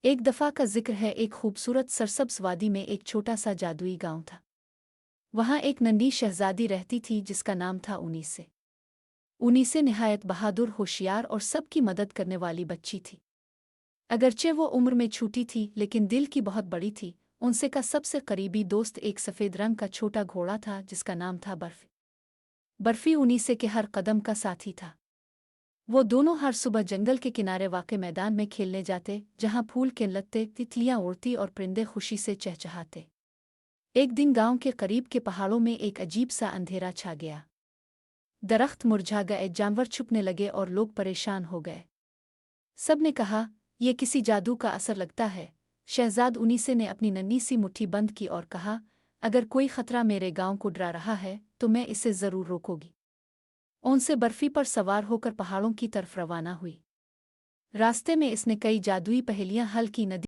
ایک دفعہ کا ذکر ہے، ایک خوبصورت سرسبز وادی میں ایک چھوٹا سا جادوئی گاؤں تھا۔ وہاں ایک ننھی شہزادی رہتی تھی جس کا نام تھا اونیسے۔ اونیسے نہایت بہادر، ہوشیار اور سب کی مدد کرنے والی بچی تھی۔ اگرچہ وہ عمر میں چھوٹی تھی لیکن دل کی بہت بڑی تھی۔ انسے کا سب سے قریبی دوست ایک سفید رنگ کا چھوٹا گھوڑا تھا جس کا نام تھا برفی۔ برفی اونیسے کے ہر قدم کا ساتھی تھا۔ وہ دونوں ہر صبح جنگل کے کنارے واقع میدان میں کھیلنے جاتے، جہاں پھول کھلتے، تتلیاں اڑتی اور پرندے خوشی سے چہچہاتے۔ ایک دن گاؤں کے قریب کے پہاڑوں میں ایک عجیب سا اندھیرا چھا گیا۔ درخت مرجھا گئے، جانور چھپنے لگے اور لوگ پریشان ہو گئے۔ سب نے کہا، یہ کسی جادو کا اثر لگتا ہے۔ شہزاد اونیسے نے اپنی ننھی سی مٹھی بند کی اور کہا، اگر کوئی خطرہ میرے گاؤں کو ڈرا رہا ہے تو میں اسے ضرور روکوں گی۔ ان سے برفی پر سوار ہو کر پہاڑوں کی طرف روانہ ہوئی۔ راستے میں اس نے کئی جادوئی پہیلیاں حل کی۔ ندی